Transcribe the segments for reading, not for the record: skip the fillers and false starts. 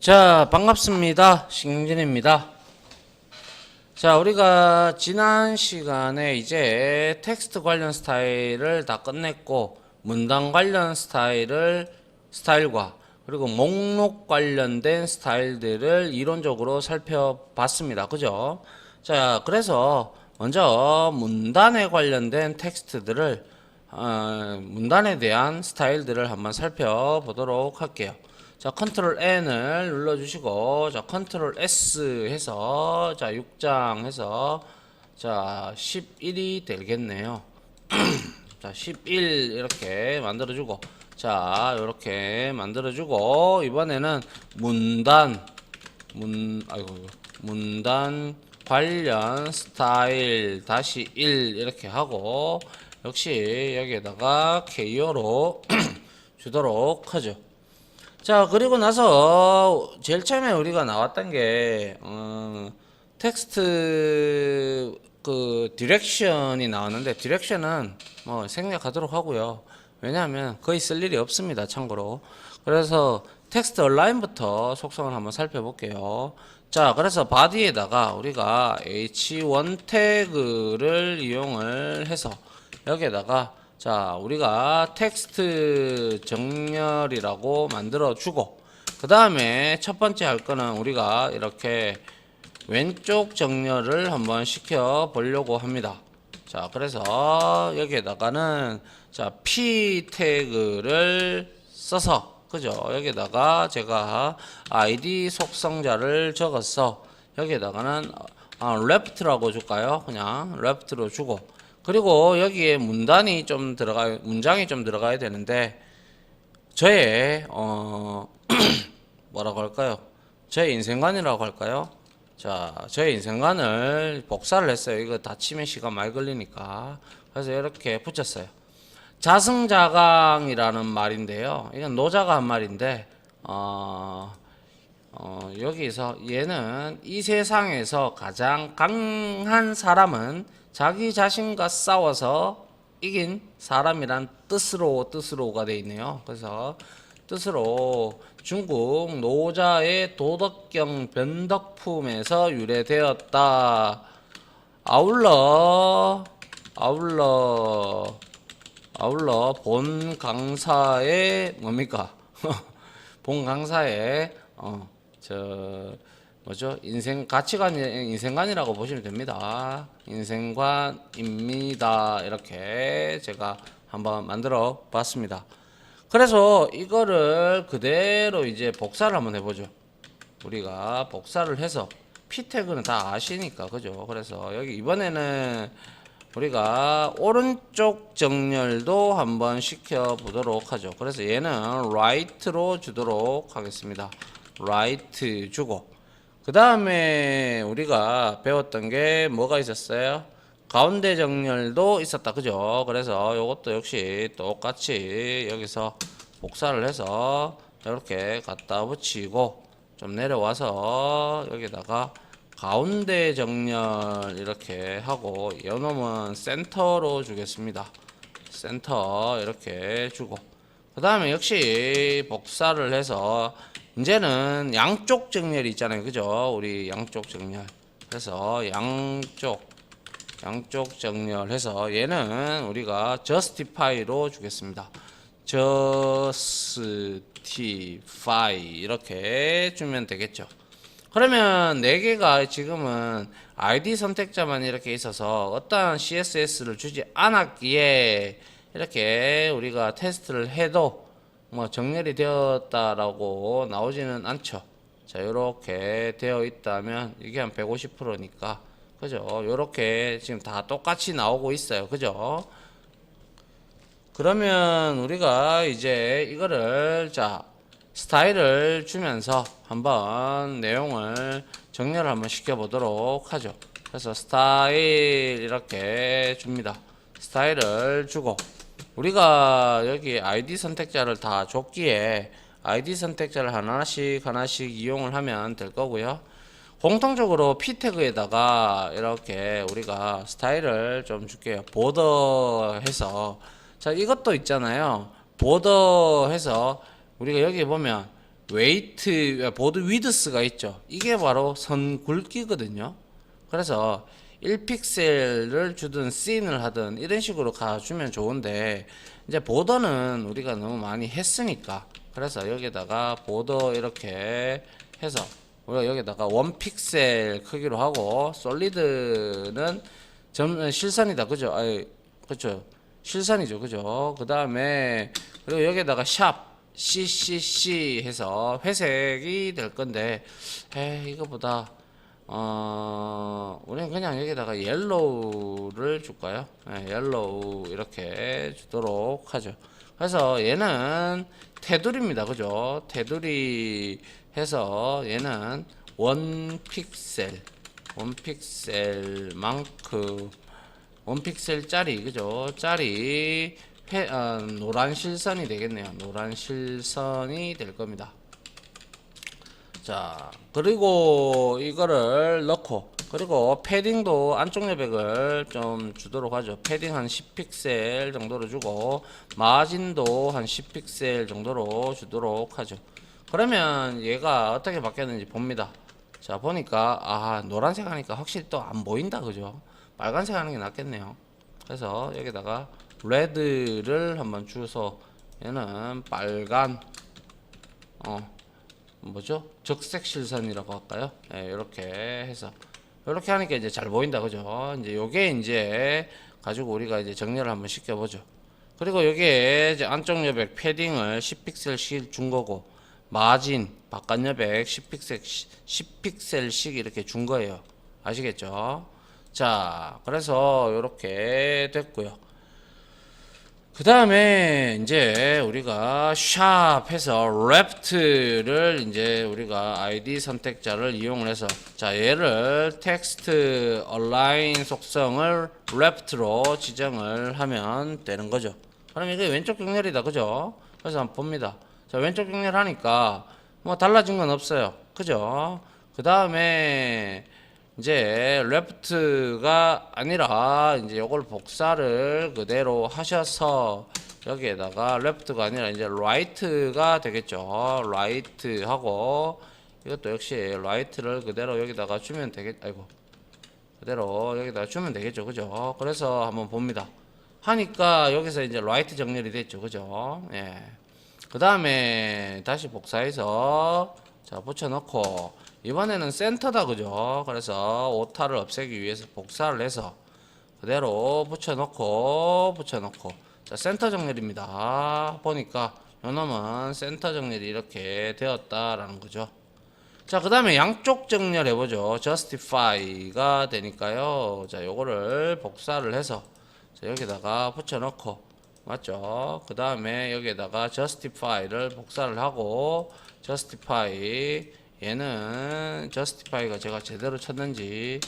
자, 반갑습니다. 신경진입니다. 자, 우리가 지난 시간에 이제 텍스트 관련 스타일을 다 끝냈고, 문단 관련 스타일과 그리고 목록 관련된 스타일들을 이론적으로 살펴봤습니다. 그죠? 자, 그래서 먼저 문단에 관련된 텍스트들을 문단에 대한 스타일들을 한번 살펴보도록 할게요. 자, 컨트롤 N을 눌러주시고, 자, 컨트롤 S 해서, 자, 6장 해서, 자, 11이 되겠네요. 자, 11 이렇게 만들어주고, 자, 이렇게 만들어주고, 이번에는 문단 관련 스타일 다시 1 이렇게 하고, 역시 여기에다가 KO로 주도록 하죠. 자, 그리고 나서 제일 처음에 우리가 나왔던 게 텍스트 그 디렉션이 나왔는데, 디렉션은 뭐 생략하도록 하고요. 왜냐하면 거의 쓸 일이 없습니다, 참고로. 그래서 텍스트 얼라인부터 속성을 한번 살펴볼게요. 자, 그래서 바디에다가 우리가 h1 태그를 이용을 해서 여기에다가, 자, 우리가 텍스트 정렬이라고 만들어 주고, 그 다음에 첫 번째 할 거는 우리가 이렇게 왼쪽 정렬을 한번 시켜 보려고 합니다. 자, 그래서 여기에다가는, 자, p 태그를 써서, 그죠? 여기에다가 제가 id 속성자를 적어서 여기에다가는 left라고 줄까요? 그냥 left로 주고, 그리고 여기에 문장이 좀 들어가야 되는데, 저의 뭐라고 할까요? 저의 인생관이라고 할까요? 자, 저의 인생관을 복사를 했어요. 이거 다 치면 시간 많이 걸리니까. 그래서 이렇게 붙였어요. 자승자강이라는 말인데요. 이건 노자가 한 말인데, 여기서 얘는 이 세상에서 가장 강한 사람은 자기 자신과 싸워서 이긴 사람이란 뜻으로가 되어 있네요. 그래서 뜻으로 중국 노자의 도덕경 변덕품에서 유래되었다. 아울러 본 강사의 뭡니까? 본 강사의 인생관이라고 보시면 됩니다. 인생관입니다. 이렇게 제가 한번 만들어 봤습니다. 그래서 이거를 그대로 이제 복사를 한번 해보죠. 우리가 복사를 해서 p 태그는 다 아시니까, 그죠? 그래서 여기 이번에는 우리가 오른쪽 정렬도 한번 시켜 보도록 하죠. 그래서 얘는 right로 주도록 하겠습니다. right 주고, 그 다음에 우리가 배웠던 게 뭐가 있었어요? 가운데 정렬도 있었다, 그죠? 그래서 이것도 역시 똑같이 여기서 복사를 해서 이렇게 갖다 붙이고, 좀 내려와서 여기다가 가운데 정렬 이렇게 하고, 이놈은 센터로 주겠습니다. 센터 이렇게 주고, 그 다음에 역시 복사를 해서 이제는 양쪽 정렬이 있잖아요, 그죠? 우리 양쪽 정렬. 그래서 양쪽 정렬해서 얘는 우리가 justify로 주겠습니다. justify 이렇게 주면 되겠죠. 그러면 4개가 지금은 id 선택자만 이렇게 있어서 어떠한 css를 주지 않았기에 이렇게 우리가 테스트를 해도 뭐 정렬이 되었다라고 나오지는 않죠. 자, 이렇게 되어 있다면 이게 한 150%니까, 그죠? 요렇게 지금 다 똑같이 나오고 있어요, 그죠? 그러면 우리가 이제 이거를, 자, 스타일을 주면서 한번 내용을 정렬을 한번 시켜보도록 하죠. 그래서 스타일 이렇게 줍니다. 스타일을 주고, 우리가 여기 id 선택자를 다 줬기에 id 선택자를 하나씩 이용을 하면 될 거고요. 공통적으로 p 태그에다가 이렇게 우리가 스타일을 좀 줄게요. 보더 해서, 자, 이것도 있잖아요. 보더 해서 우리가 여기 보면 웨이트 보드 위드스가 있죠. 이게 바로 선 굵기거든요. 그래서 1픽셀을 주든 씬을 하든 이런 식으로 가주면 좋은데 이제 보더는 우리가 너무 많이 했으니까 그래서 여기다가 보더 이렇게 해서 우리가 여기다가 1픽셀 크기로 하고 솔리드는 실선이다 그죠? 아이 그죠? 실선이죠 그죠? 그 다음에 그리고 여기다가 샵 CCC 해서 회색이 될 건데 이거보다 우리는 그냥 여기다가 옐로우를 줄까요? 옐로우 이렇게 주도록 하죠. 그래서 얘는 테두리입니다. 그죠? 테두리 해서 얘는 원 픽셀만큼 원 픽셀짜리 그죠? 짜리 노란 실선이 되겠네요. 노란 실선이 될 겁니다. 자, 그리고 이거를 넣고, 그리고 패딩도 안쪽 여백을 좀 주도록 하죠. 패딩 한 10픽셀 정도로 주고, 마진도 한 10픽셀 정도로 주도록 하죠. 그러면 얘가 어떻게 바뀌었는지 봅니다. 자, 보니까, 노란색 하니까 확실히 또 안 보인다, 그죠? 빨간색 하는 게 낫겠네요. 그래서 여기다가 레드를 한번 주서, 얘는 빨간, 뭐죠? 적색 실선이라고 할까요? 이렇게 해서 이렇게 하니까 이제 잘 보인다, 그죠? 이제 요게 이제 가지고 우리가 이제 정렬을 한번 시켜보죠. 그리고 여기에 이제 안쪽 여백 패딩을 10픽셀씩 준 거고 마진 바깥 여백 10픽셀씩 이렇게 준 거예요. 아시겠죠? 자, 그래서 이렇게 됐고요. 그 다음에 이제 우리가 샵 해서 left를 이제 우리가 id 선택자를 이용을 해서 자 얘를 텍스트 align 속성을 left로 지정을 하면 되는 거죠. 그럼 이게 왼쪽 경렬이다 그죠? 그래서 한번 봅니다. 자 왼쪽 경렬 하니까 뭐 달라진 건 없어요. 그죠? 그 다음에 이제 레프트가 아니라 이제 요걸 복사를 그대로 하셔서 여기에다가 레프트가 아니라 이제 라이트가 되겠죠. 라이트 하고 이것도 역시 라이트를 그대로 여기다가 주면 그대로 여기다가 주면 되겠죠. 그죠? 그래서 한번 봅니다. 하니까 여기서 이제 라이트 정렬이 됐죠. 그죠? 예. 그 다음에 다시 복사해서 자 붙여넣고 이번에는 센터다 그죠? 그래서 오타를 없애기 위해서 복사를 해서 그대로 붙여놓고 자 센터 정렬입니다. 보니까 요놈은 센터 정렬이 이렇게 되었다라는 거죠. 자 그 다음에 양쪽 정렬 해보죠. justify가 되니까요. 자 요거를 복사를 해서 자, 여기다가 붙여놓고 맞죠? 그 다음에 여기에다가 justify를 복사를 하고 justify 얘는 justify가 제가 제대로 쳤는지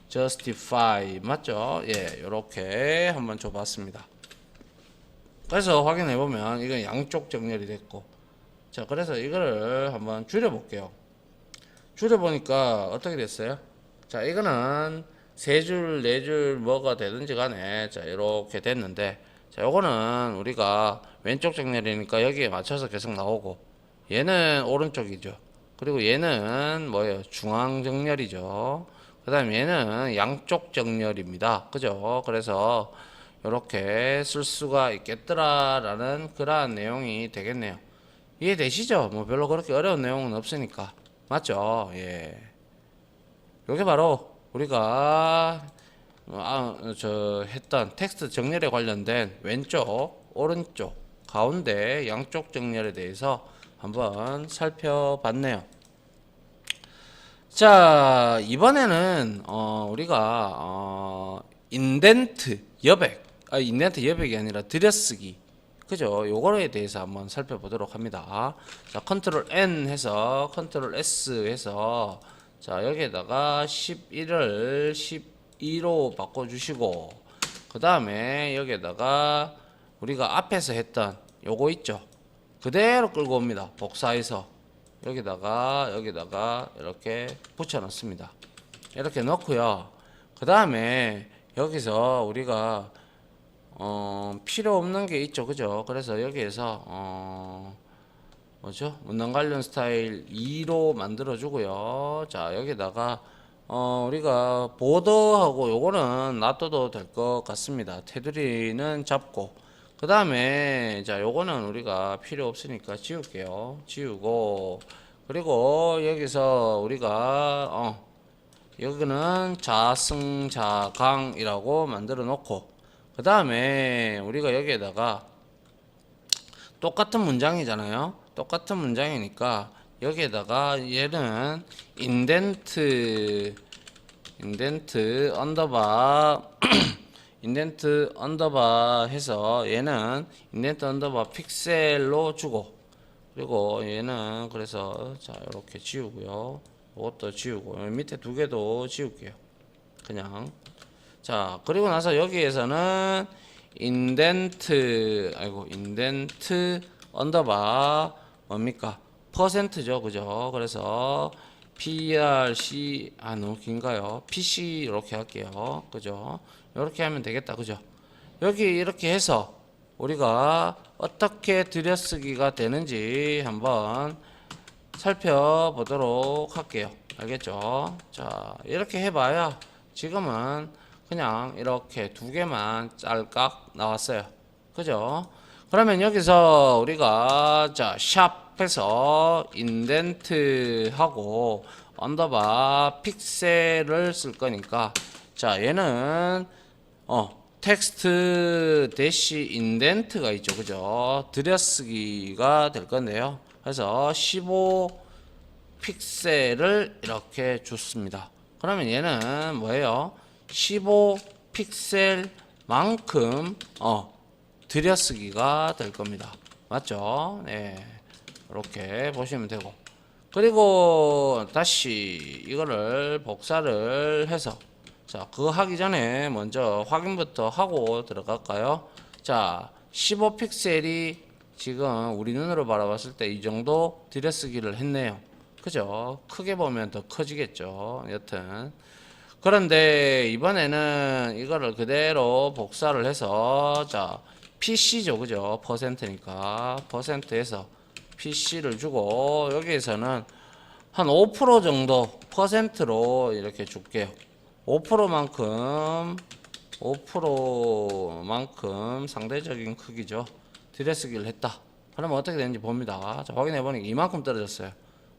justify 맞죠? 예, 요렇게 한번 줘봤습니다. 그래서 확인해 보면 이건 양쪽 정렬이 됐고 자 그래서 이거를 한번 줄여볼게요. 줄여보니까 어떻게 됐어요? 자 이거는 3줄 4줄 뭐가 되든지 간에 자 이렇게 됐는데 자 요거는 우리가 왼쪽 정렬이니까 여기에 맞춰서 계속 나오고 얘는 오른쪽이죠. 그리고 얘는 뭐예요? 중앙 정렬이죠. 그 다음에 얘는 양쪽 정렬입니다. 그죠? 그래서 이렇게 쓸 수가 있겠더라라는 그러한 내용이 되겠네요. 이해되시죠? 뭐 별로 그렇게 어려운 내용은 없으니까. 맞죠? 예. 요게 바로 우리가 했던 텍스트 정렬에 관련된 왼쪽, 오른쪽, 가운데 양쪽 정렬에 대해서 한번 살펴봤네요. 자 이번에는 우리가 인덴트 여백 인덴트 여백이 아니라 들여쓰기 그죠? 요거에 대해서 한번 살펴보도록 합니다. 자 컨트롤 N 해서 컨트롤 S 해서 자 여기에다가 11을 12로 바꿔주시고 그 다음에 여기에다가 우리가 앞에서 했던 요거 있죠? 그대로 끌고 옵니다. 복사해서 여기다가 이렇게 붙여 넣습니다. 이렇게 넣고요. 그 다음에 여기서 우리가 필요 없는 게 있죠. 그죠? 그래서 여기에서 뭐죠? 문단 관련 스타일 2로 만들어 주고요. 자, 여기다가 우리가 보더하고 요거는 놔둬도 될 것 같습니다. 테두리는 잡고 그 다음에 자 요거는 우리가 필요 없으니까 지울게요. 지우고 그리고 여기서 우리가 여기는 자승자강이라고 만들어 놓고 그 다음에 우리가 여기에다가 똑같은 문장이잖아요. 똑같은 문장이니까 여기에다가 얘는 인덴트 언더바 인덴트 언더바 해서 얘는 인덴트 언더바 픽셀로 주고 그리고 얘는 그래서 자 이렇게 지우고요. 이것도 지우고 밑에 두 개도 지울게요. 그냥 자 그리고 나서 여기에서는 인덴트 언더바 뭡니까 퍼센트죠 그죠. 그래서 PRC 너무 긴가요? PC 이렇게 할게요 그죠. 이렇게 하면 되겠다 그죠. 여기 이렇게 해서 우리가 어떻게 들여쓰기가 되는지 한번 살펴보도록 할게요. 알겠죠? 자 이렇게 해봐야 지금은 그냥 이렇게 두 개만 짤깍 나왔어요. 그죠? 그러면 여기서 우리가 자 샵해서 인덴트 하고 언더바 픽셀을 쓸 거니까 자 얘는 텍스트 대시 인덴트가 있죠. 그죠? 들여쓰기가 될 건데요. 그래서 15 픽셀을 이렇게 줬습니다. 그러면 얘는 뭐예요? 15 픽셀만큼 들여쓰기가 될 겁니다. 맞죠? 네. 이렇게 보시면 되고. 그리고 다시 이거를 복사를 해서 자, 그거 하기 전에 먼저 확인부터 하고 들어갈까요? 자, 15 픽셀이 지금 우리 눈으로 바라봤을 때 이 정도 들여쓰기를 했네요. 그죠? 크게 보면 더 커지겠죠. 여튼. 그런데 이번에는 이거를 그대로 복사를 해서 자, PC죠. 그죠? 퍼센트니까. 퍼센트에서 PC를 주고 여기에서는 한 5% 정도 퍼센트로 이렇게 줄게요. 5%만큼 상대적인 크기죠. 들여쓰기를 했다. 그러면 어떻게 되는지 봅니다. 자, 확인해 보니까 이만큼 떨어졌어요.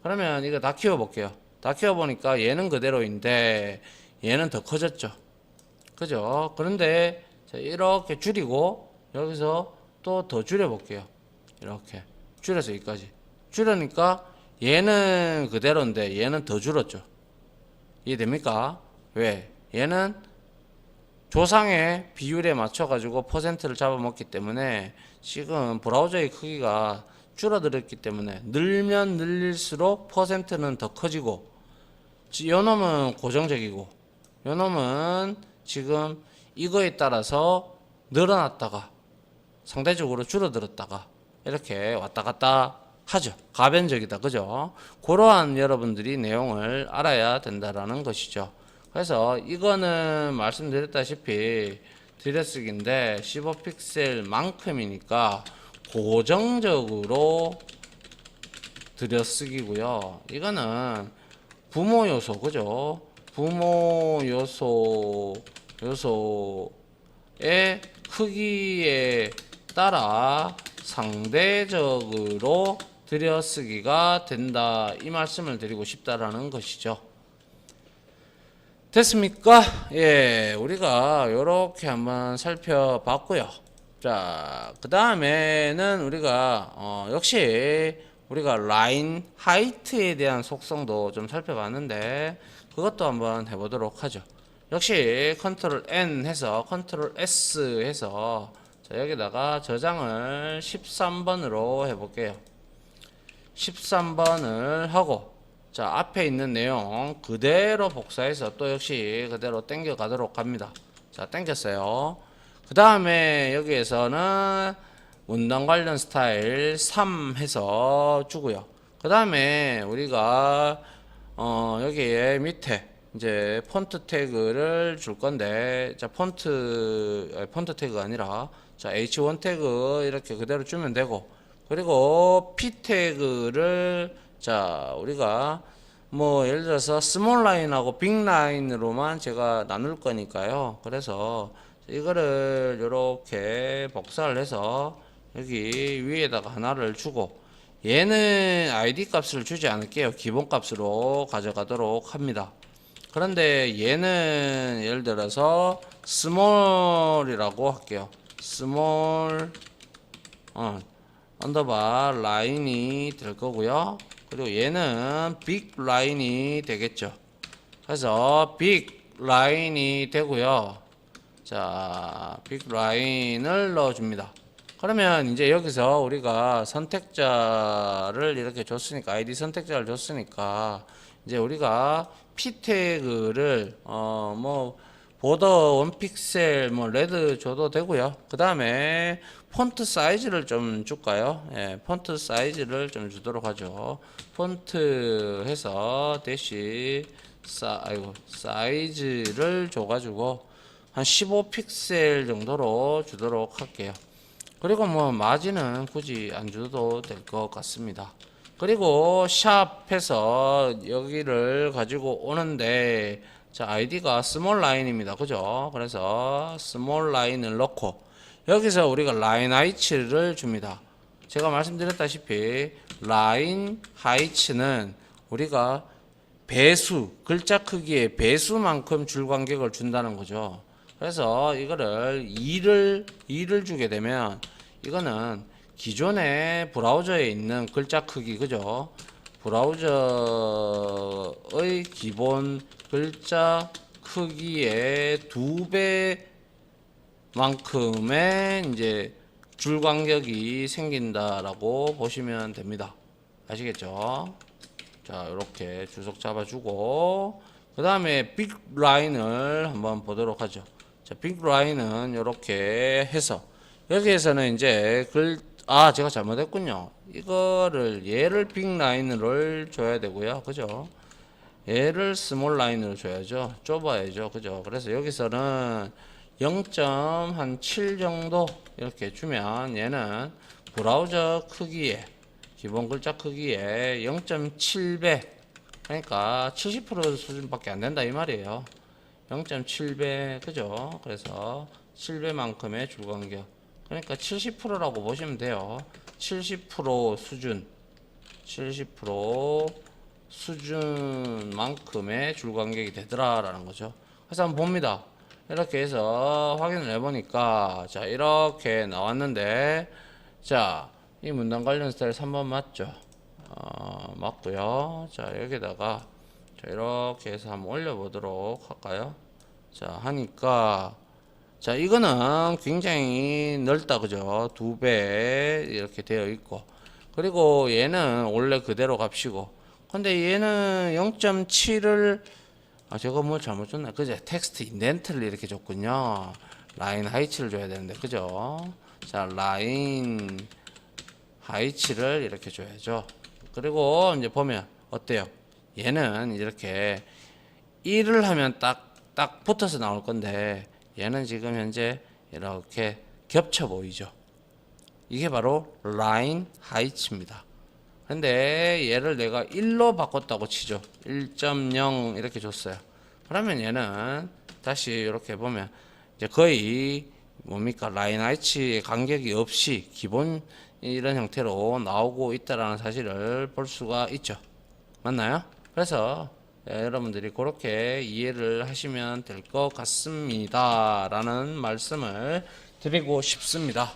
그러면 이거 다 키워 볼게요. 다 키워 보니까 얘는 그대로인데 얘는 더 커졌죠. 그죠? 그런데 자, 이렇게 줄이고 여기서 또 더 줄여 볼게요. 이렇게 줄여서 여기까지 줄여니까 얘는 그대로인데 얘는 더 줄었죠. 이해됩니까? 왜? 얘는 조상의 비율에 맞춰 가지고 퍼센트를 잡아먹기 때문에 지금 브라우저의 크기가 줄어들었기 때문에 늘면 늘릴수록 퍼센트는 더 커지고 요놈은 고정적이고 요놈은 지금 이거에 따라서 늘어났다가 상대적으로 줄어들었다가 이렇게 왔다 갔다 하죠. 가변적이다. 그죠? 그러한 여러분들이 내용을 알아야 된다라는 것이죠. 그래서 이거는 말씀드렸다시피 들여쓰기인데 15픽셀만큼이니까 고정적으로 들여쓰기고요. 이거는 부모 요소 그죠? 부모 요소의 크기에 따라 상대적으로 들여쓰기가 된다 이 말씀을 드리고 싶다라는 것이죠. 됐습니까? 예, 우리가 이렇게 한번 살펴봤고요. 자, 그 다음에는 우리가 역시 우리가 라인 하이트에 대한 속성도 좀 살펴봤는데 그것도 한번 해보도록 하죠. 역시 컨트롤 N 해서 컨트롤 S 해서 자, 여기다가 저장을 13번으로 해볼게요. 13번을 하고 자 앞에 있는 내용 그대로 복사해서 또 역시 그대로 당겨 가도록 합니다. 자 당겼어요. 그 다음에 여기에서는 문단 관련 스타일 3 해서 주고요. 그 다음에 우리가 여기에 밑에 이제 폰트 태그를 줄 건데 자 폰트 태그가 아니라 자 H1 태그 이렇게 그대로 주면 되고 그리고 p 태그를 자 우리가 뭐 예를 들어서 스몰 라인하고 빅 라인으로만 제가 나눌 거니까요. 그래서 이거를 이렇게 복사를 해서 여기 위에다가 하나를 주고 얘는 id 값을 주지 않을게요. 기본 값으로 가져가도록 합니다. 그런데 얘는 예를 들어서 스몰이라고 할게요. 스몰 언더바 라인이 될 거고요. 그리고 얘는 빅 라인이 되겠죠. 그래서 빅 라인이 되고요. 자, 빅 라인을 넣어줍니다. 그러면 이제 여기서 우리가 선택자를 이렇게 줬으니까 아이디 선택자를 줬으니까 이제 우리가 p 태그를 뭐 보더 1픽셀 뭐 레드 줘도 되고요. 그 다음에 폰트 사이즈를 좀 줄까요? 예, 폰트 사이즈를 좀 주도록 하죠. 폰트 해서 대시 사이즈를 줘가지고 한 15픽셀 정도로 주도록 할게요. 그리고 뭐 마진은 굳이 안 줘도 될 것 같습니다. 그리고 샵 해서 여기를 가지고 오는데 자 아이디가 스몰 라인입니다. 그죠? 그래서 스몰 라인을 넣고 여기서 우리가 라인 하이츠를 줍니다. 제가 말씀드렸다시피 라인 하이츠는 우리가 배수 글자 크기의 배수만큼 줄 간격을 준다는 거죠. 그래서 이거를 2를 주게 되면 이거는 기존의 브라우저에 있는 글자 크기 그죠? 브라우저의 기본 글자 크기의 2배만큼의 이제 줄 간격이 생긴다라고 보시면 됩니다. 아시겠죠? 자, 이렇게 주석 잡아주고 그 다음에 빅 라인을 한번 보도록 하죠. 자, 빅 라인은 이렇게 해서 여기에서는 이제 제가 잘못했군요. 이거를 얘를 빅 라인을 줘야 되고요. 그죠? 얘를 스몰 라인으로 줘야죠. 좁아야죠. 그죠? 그래서 여기서는 0.7 정도 이렇게 주면 얘는 브라우저 크기에 기본 글자 크기에 0.7배 그러니까 70% 수준밖에 안 된다 이 말이에요. 0.7배 그죠? 그래서 7배만큼의 줄 간격 그러니까 70%라고 보시면 돼요. 70% 수준 70% 수준만큼의 줄 간격이 되더라라는 거죠. 그래서 한번 봅니다. 이렇게 해서 확인을 해보니까 자 이렇게 나왔는데 자 이 문단 관련 스타일 3번 맞죠? 맞고요. 자 여기다가 자 이렇게 해서 한번 올려보도록 할까요? 자 하니까 자 이거는 굉장히 넓다 그죠? 2배 이렇게 되어 있고 그리고 얘는 원래 그대로 값이고 근데 얘는 0.7을 제가 뭘 잘못 줬나 그죠? 텍스트 인덴트를 이렇게 줬군요. 라인 하이츠를 줘야 되는데 그죠? 자 라인 하이츠를 이렇게 줘야죠. 그리고 이제 보면 어때요? 얘는 이렇게 1을 하면 딱 붙어서 나올 건데 얘는 지금 현재 이렇게 겹쳐 보이죠. 이게 바로 라인 하이츠입니다. 근데 얘를 내가 1로 바꿨다고 치죠. 1.0 이렇게 줬어요. 그러면 얘는 다시 이렇게 보면 이제 거의 뭡니까 라인 하이츠의 간격이 없이 기본 이런 형태로 나오고 있다라는 사실을 볼 수가 있죠. 맞나요? 그래서 여러분들이 그렇게 이해를 하시면 될 것 같습니다. 라는 말씀을 드리고 싶습니다.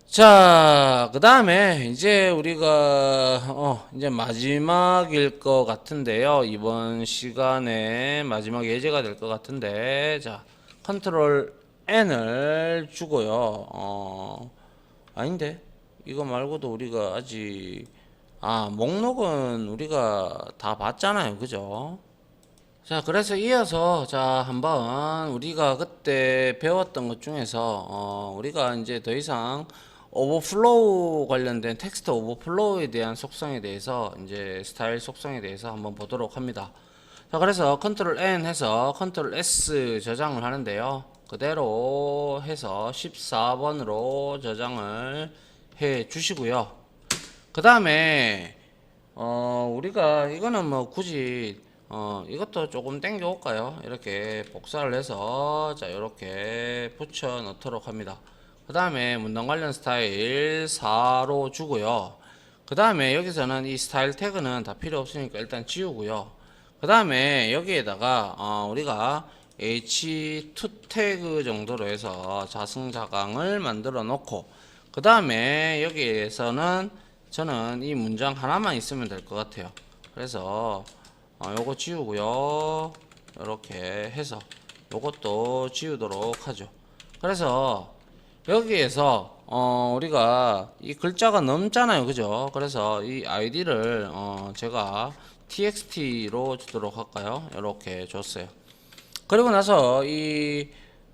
자, 그 다음에 이제 우리가 이제 마지막일 것 같은데요. 이번 시간에 마지막 예제가 될 것 같은데 자, 컨트롤 N을 주고요. 아닌데 이거 말고도 우리가 아직 목록은 우리가 다 봤잖아요. 그죠? 자, 그래서 이어서 자, 한번 우리가 그때 배웠던 것 중에서 우리가 이제 더 이상 오버플로우 관련된 텍스트 오버플로우에 대한 속성에 대해서 이제 스타일 속성에 대해서 한번 보도록 합니다. 자, 그래서 컨트롤 N 해서 컨트롤 S 저장을 하는데요. 그대로 해서 14번으로 저장을 해 주시고요. 그 다음에 우리가 이거는 뭐 굳이 이것도 조금 당겨 올까요? 이렇게 복사를 해서 자 이렇게 붙여 넣도록 합니다. 그 다음에 문단 관련 스타일 4로 주고요. 그 다음에 여기서는 이 스타일 태그는 다 필요 없으니까 일단 지우고요. 그 다음에 여기에다가 우리가 h2 태그 정도로 해서 자승자강을 만들어 놓고, 그 다음에 여기에서는 저는 이 문장 하나만 있으면 될 것 같아요. 그래서 요거 지우고요. 이렇게 해서 요것도 지우도록 하죠. 그래서 여기에서 우리가 이 글자가 넘잖아요, 그죠? 그래서 이 아이디를 제가 txt로 주도록 할까요? 이렇게 줬어요. 그리고 나서 이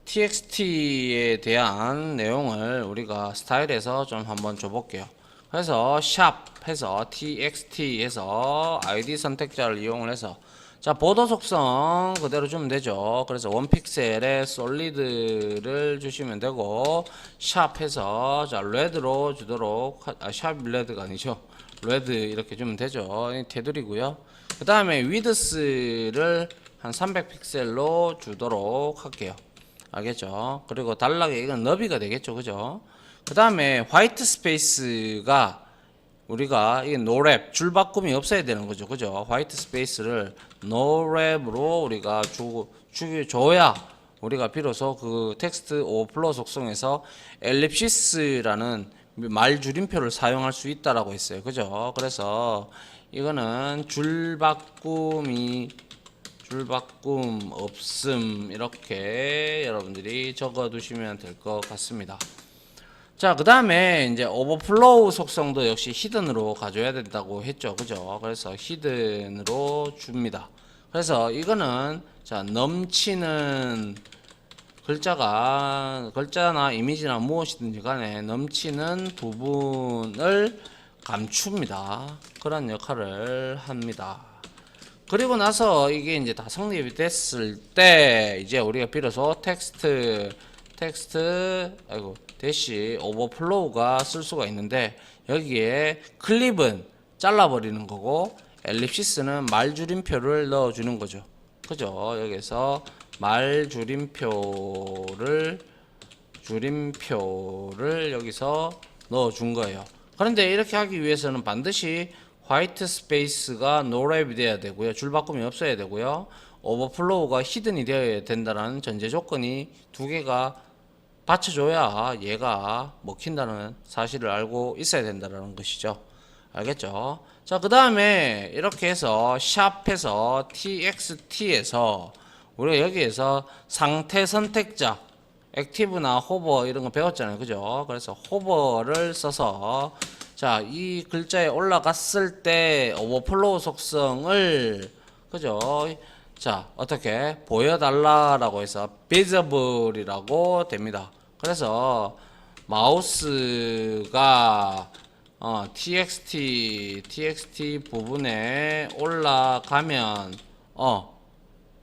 txt에 대한 내용을 우리가 스타일에서 좀 한번 줘볼게요. 그래서 샵 해서 txt 해서 id 선택자를 이용을 해서 자 보도 속성 그대로 주면 되죠. 그래서 1픽셀에 솔리드를 주시면 되고, 샵 해서 자 레드로 주도록 샵 레드가 아니죠, 레드 이렇게 주면 되죠. 테두리고요. 그 다음에 위드스를 한 300픽셀로 주도록 할게요. 알겠죠? 그리고 단락에 이건 너비가 되겠죠, 그죠? 그 다음에 화이트 스페이스가 우리가 이게 노랩 줄바꿈이 없어야 되는 거죠, 그죠? 화이트 스페이스를 노랩으로 우리가 줘야 우리가 비로소 그 텍스트 오버플로우 속성에서 엘립시스라는 말 줄임표를 사용할 수 있다라고 했어요, 그죠? 그래서 이거는 줄바꿈 없음 이렇게 여러분들이 적어 두시면 될 것 같습니다. 자, 그 다음에 이제 오버플로우 속성도 역시 히든으로 가져야 된다고 했죠, 그죠? 그래서 히든으로 줍니다. 그래서 이거는 자 넘치는 글자나 이미지나 무엇이든지 간에 넘치는 부분을 감춥니다. 그런 역할을 합니다. 그리고 나서 이게 이제 다 성립이 됐을 때 이제 우리가 비로소 텍스트 대시 오버플로우가 쓸 수가 있는데, 여기에 클립은 잘라버리는 거고 엘립시스는 말줄임표를 넣어주는 거죠, 그죠? 여기서 줄임표를 여기서 넣어준 거예요. 그런데 이렇게 하기 위해서는 반드시 화이트 스페이스가 노랩이 돼야 되고요, 줄바꿈이 없어야 되고요, 오버플로우가 히든이 되어야 된다는 전제 조건이 두 개가 받쳐줘야 얘가 먹힌다는 사실을 알고 있어야 된다는 것이죠. 알겠죠? 자, 그 다음에 이렇게 해서 샵해서 txt에서 우리가 여기에서 상태 선택자 액티브나 호버 이런 거 배웠잖아요, 그죠? 그래서 호버를 써서 자 이 글자에 올라갔을 때 오버플로우 속성을, 그죠? 자 어떻게 보여달라라고 해서 visible이라고 됩니다. 그래서 마우스가 txt 부분에 올라가면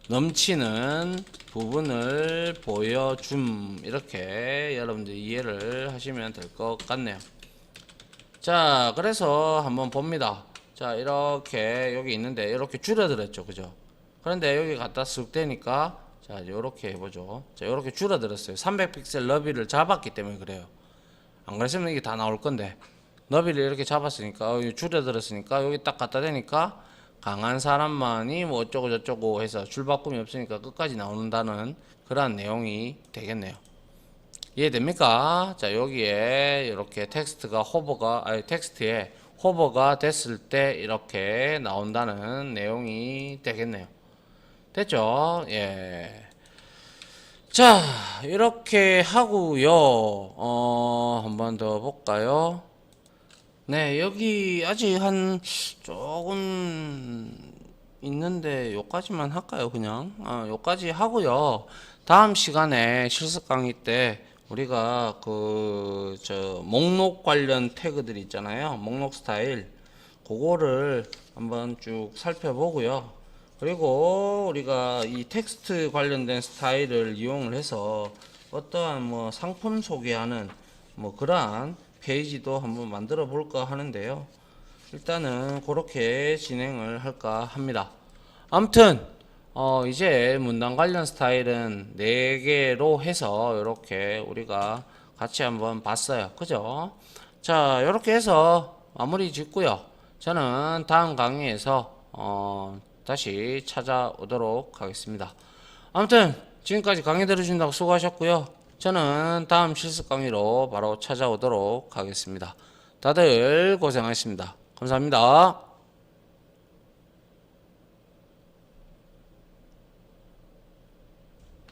넘치는 부분을 보여줌, 이렇게 여러분들 이해를 하시면 될 것 같네요. 자, 그래서 한번 봅니다. 자, 이렇게 여기 있는데 이렇게 줄어들었죠, 그죠? 그런데 여기 갖다 쓱 대니까 자 이렇게 해보죠. 자, 이렇게 줄어들었어요. 300픽셀 너비를 잡았기 때문에 그래요. 안 그랬으면 이게 다 나올 건데 너비를 이렇게 잡았으니까 줄어들었으니까 여기 딱 갖다 대니까 강한 사람만이 뭐 어쩌고 저쩌고 해서 줄바꿈이 없으니까 끝까지 나오는다는 그러한 내용이 되겠네요. 이해됩니까? 자, 여기에 이렇게 텍스트에 호버가 됐을 때 이렇게 나온다는 내용이 되겠네요. 됐죠? 예. 자, 이렇게 하고요. 한번 더 볼까요? 네, 여기 아직 한 조금 있는데 요까지만 할까요? 그냥 요까지 하고요. 다음 시간에 실습 강의 때 우리가 목록 관련 태그들 있잖아요, 목록 스타일, 그거를 한번 쭉 살펴보고요. 그리고 우리가 이 텍스트 관련된 스타일을 이용을 해서 어떠한 뭐 상품 소개하는 뭐 그러한 페이지도 한번 만들어 볼까 하는데요. 일단은 그렇게 진행을 할까 합니다. 아무튼 이제 문단 관련 스타일은 4개로 해서 이렇게 우리가 같이 한번 봤어요. 그죠? 자, 이렇게 해서 마무리 짓고요. 저는 다음 강의에서 다시 찾아오도록 하겠습니다. 아무튼 지금까지 강의 들어주신다고 수고하셨고요. 저는 다음 실습 강의로 바로 찾아오도록 하겠습니다. 다들 고생하셨습니다. 감사합니다.